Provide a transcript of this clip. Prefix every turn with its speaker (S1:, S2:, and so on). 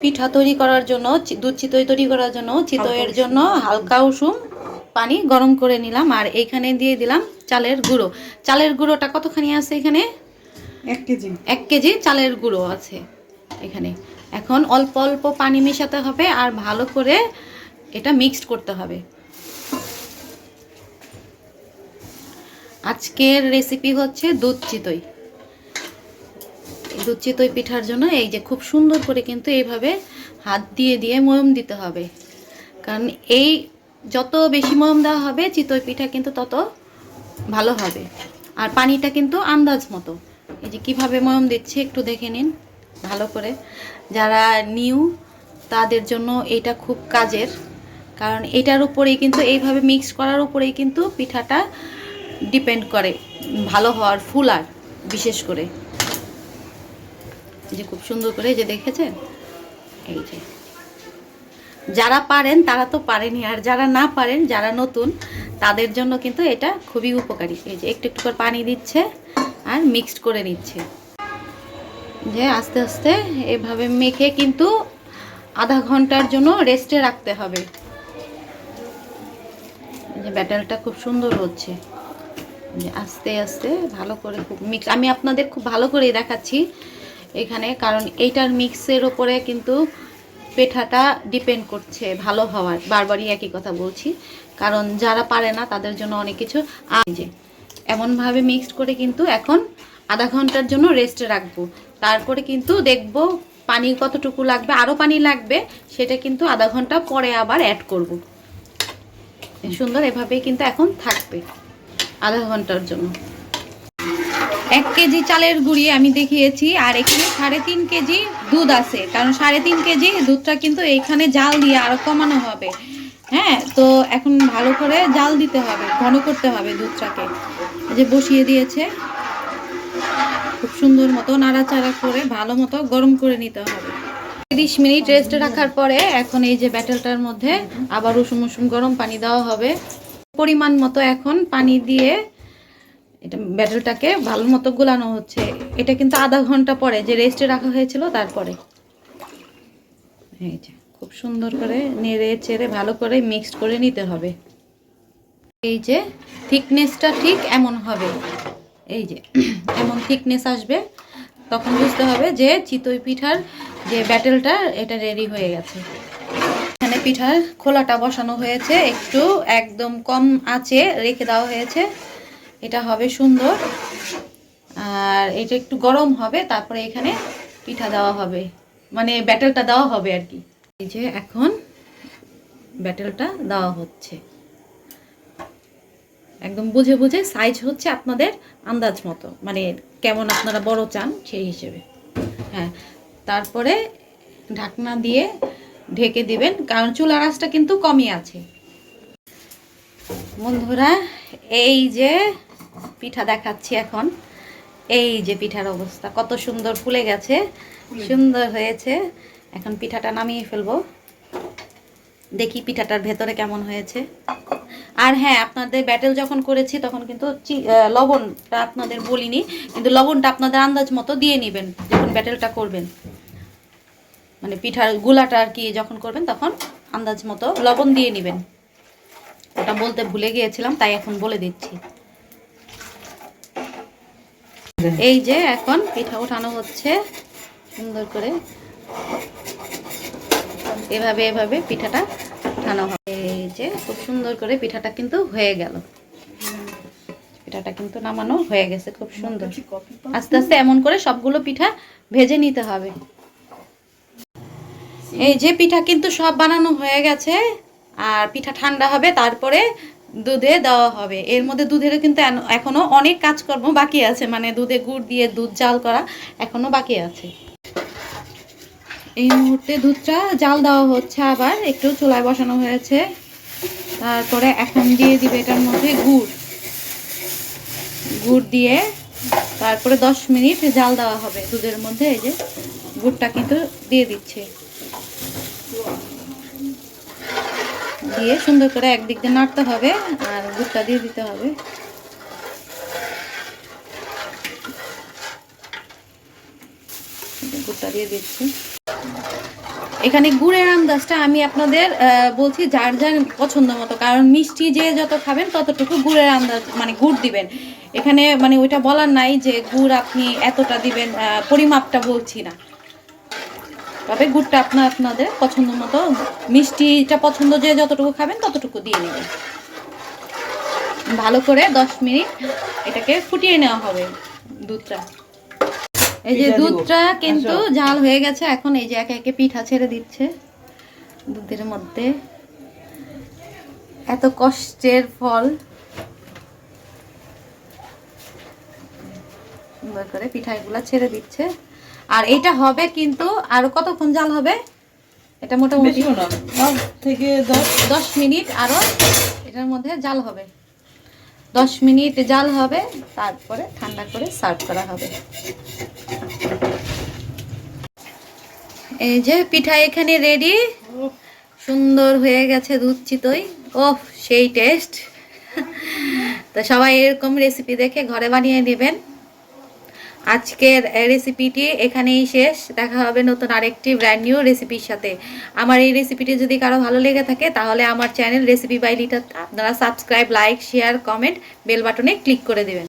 S1: পিঠা তৈরি করার জন্য দুধ চিতই তৈরি করার জন্য চিতইয়ের জন্য হালকা উষুম পানি গরম করে নিলাম। আর এইখানে দিয়ে দিলাম চালের গুঁড়ো। চালের গুঁড়োটা কতখানি আছে এখানে?
S2: 1 কেজি।
S1: 1 কেজি চালের গুঁড়ো আছে এখানে। এখন অল্প অল্প পানি মেশাতে হবে আর ভালো করে এটা মিক্সড করতে হবে। আজকের রেসিপি হচ্ছে দুধ চিতই। দুধ চিতই পিঠার জন্য এই যে খুব সুন্দর করে কিন্তু এইভাবে হাত দিয়ে দিয়ে ময়ম দিতে হবে, কারণ এই যত বেশি ময়ম দেওয়া হবে চিতই পিঠা কিন্তু তত ভালো হবে। আর পানিটা কিন্তু আন্দাজ মতো। এই যে কীভাবে ময়ম দিচ্ছে একটু দেখে নিন ভালো করে। যারা নিউ তাদের জন্য এটা খুব কাজের, কারণ এটার উপরেই কিন্তু এইভাবে মিক্স করার উপরেই কিন্তু পিঠাটা ডিপেন্ড করে ভালো হওয়ার, ফুলার বিশেষ করে। যে খুব সুন্দর করে যে দেখেছেন, এই যে যারা পারেন তারা তো পারেনি, আর যারা না পারেন, যারা নতুন, তাদের জন্য কিন্তু এটা খুবই উপকারী। এই যে একটু একটু করে পানি দিচ্ছে আর মিক্সড করে নিচ্ছে। যে আস্তে আস্তে এভাবে মেখে কিন্তু আধা ঘন্টার জন্য রেস্টে রাখতে হবে। যে ব্যাটারটা খুব সুন্দর হচ্ছে, যে আস্তে আস্তে ভালো করে খুব মিক্স। আমি আপনাদের খুব ভালো করেই দেখাচ্ছি এখানে, কারণ এইটার মিক্সের ওপরে কিন্তু পিঠাটা ডিপেন্ড করছে ভালো হওয়ার। বারবারই একই কথা বলছি, কারণ যারা পারে না তাদের জন্য অনেক কিছু। যে এমনভাবে মিক্সড করে কিন্তু এখন আধা ঘন্টার জন্য রেস্টে রাখবো। তারপরে কিন্তু দেখব পানি কতটুকু লাগবে, আরও পানি লাগবে সেটা কিন্তু আধা ঘন্টা পরে আবার অ্যাড করব। সুন্দর এভাবেই কিন্তু এখন থাকবে আধা ঘন্টার জন্য। 1 কেজি চালের গুঁড়ি আমি দেখিয়েছি, আর এখানে 3.5 কেজি দুধ আছে, কারণ 3.5 কেজি দুধটা কিন্তু এইখানে জাল দিয়ে আরও কমানো হবে। হ্যাঁ, তো এখন ভালো করে জাল দিতে হবে, ঘন করতে হবে দুধটাকে। যে বসিয়ে দিয়েছে, খুব সুন্দর মতো নাড়াচাড়া করে ভালো মতো গরম করে নিতে হবে। 30 মিনিট রেস্টে রাখার পরে এখন এই যে ব্যাটারটার মধ্যে আবার উষুম উষুম গরম পানি দেওয়া হবে পরিমাণ মতো। এখন পানি দিয়ে এটা ব্যাটারটাকে ভালো মতো গোলানো হচ্ছে। এটা কিন্তু আধা ঘন্টা পরে যে রেস্টে রাখা হয়েছিল তারপরে। এই যে খুব সুন্দর করে নেড়ে চেড়ে ভালো করে মিক্সড করে নিতে হবে। এই যে থিকনেসটা ঠিক এমন হবে, এই যে এমন থিকনেস আসবে, তখন বুঝতে হবে যে চিতই পিঠার যে ব্যাটারটা এটা রেডি হয়ে গেছে। এখানে পিঠার খোলাটা বসানো হয়েছে, একটু একদম কম আঁচে রেখে দেওয়া হয়েছে। এটা হবে সুন্দর, আর এটা একটু গরম হবে, তারপরে এখানে পিঠা দেওয়া হবে, মানে ব্যাটারটা দেওয়া হবে আর কি। এই যে এখন ব্যাটারটা দেওয়া হচ্ছে, একদম বুঝে বুঝে সাইজ হচ্ছে আপনাদের আন্দাজ মতো, মানে কেমন আপনারা বড় চান সেই হিসেবে। হ্যাঁ, তারপরে ঢাকনা দিয়ে ঢেকে দিবেন, কারণ চুলার আঁচটা কিন্তু কমই আছে। বন্ধুরা, এই যে পিঠা দেখাচ্ছি এখন। এই যে পিঠার অবস্থা কত সুন্দর ফুলে গেছে, সুন্দর হয়েছে। এখন পিঠাটা নামিয়ে ফেলবো, দেখি পিঠাটার ভেতরে কেমন হয়েছে। আর হ্যাঁ, আপনাদের ব্যাটেল যখন করেছি তখন কিন্তু লবণটা আপনাদের বলিনি, কিন্তু লবণটা আপনাদের আন্দাজ মতো দিয়ে নেবেন যখন ব্যাটেলটা করবেন, মানে পিঠার গুলাটা আর কি যখন করবেন তখন আন্দাজ মতো লবণ দিয়ে নেবেন। ওটা বলতে ভুলে গিয়েছিলাম, তাই এখন বলে দিচ্ছি। এই যে এখন পিঠা ওঠানো হচ্ছে সুন্দর করে, এভাবে এভাবে পিঠাটা ওঠানো হবে। এই যে খুব সুন্দর করে পিঠাটা কিন্তু হয়ে গেল, পিঠাটা কিন্তু নামানো হয়ে গেছে খুব সুন্দর। আস্তে আস্তে এমন করে সবগুলো পিঠা ভেজে নিতে হবে। এই যে পিঠা কিন্তু সব বানানো হয়ে গেছে, আর পিঠা ঠান্ডা হবে, তারপরে দুধে দেওয়া হবে। এর মধ্যে দুধেরও কিন্তু এখনো অনেক কাজকর্ম বাকি আছে, মানে দুধে গুড় দিয়ে দুধ জাল করা এখনো বাকি আছে। এই মুহূর্তে দুধটা জাল দেওয়া হচ্ছে, আবার একটু চুলায় বসানো হয়েছে। তারপরে এখন দিয়ে দিবে এটার মধ্যে গুড় দিয়ে তারপরে 10 মিনিট জাল দেওয়া হবে দুধের মধ্যে। এই যে গুড়টা কিন্তু দিয়ে দিচ্ছে, দিয়ে সুন্দর করে একদিক দিয়ে নাড়তে হবে আর গুড়টা দিয়ে দিতে হবে। গুড়টা দিয়ে দিচ্ছি। এখানে গুড়ের আন্দাজটা আমি আপনাদের বলছি যার যার পছন্দ মতো, কারণ মিষ্টি যে যত খাবেন ততটুকু গুড়ের আন্দাজ মানে গুড় দিবেন। এখানে মানে ওইটা বলার নাই যে গুড় আপনি এতটা দিবেন, পরিমাপটা বলছি না, তবে গুড়টা আপনাদের পছন্দ মতো, মিষ্টিটা পছন্দ যে যতটুকু খাবেন ততটুকু দিয়ে নেবেন। ভালো করে 10 মিনিট এটাকে ফুটিয়ে নেওয়া হবে দুধটা। এই যে দুধটা কিন্তু জাল হয়ে গেছে, এখন এই যে একে একে পিঠা ছেড়ে দিচ্ছে দুধের মধ্যে। এত কষ্টের ফল, সুন্দর করে পিঠাগুলা ছেড়ে দিচ্ছে। আর এটা হবে কিন্তু আরো কতক্ষণ জাল হবে? এটা মোটামুটি 10 মিনিট আরো এটার মধ্যে জাল হবে। 10 মিনিট জাল হবে, তারপরে ঠান্ডা করে সার্ভ করা হবে। এই যে পিঠা এখানে রেডি, সুন্দর হয়ে গেছে দুধ চিতই। ওহ সেই টেস্ট! তো সবাই এরকম রেসিপি দেখে ঘরে বানিয়ে নেবেন। আজকের রেসিপিটি এখানেই শেষ, দেখা হবে নতুন আরেকটি ব্র্যান্ড নিউ রেসিপির সাথে। আমার এই রেসিপিটি যদি কারো ভালো লেগে থাকে তাহলে আমার চ্যানেল রেসিপি বাই লিটা আপনারা subscribe, like, share, comment, bell বাটনে ক্লিক করে দেবেন।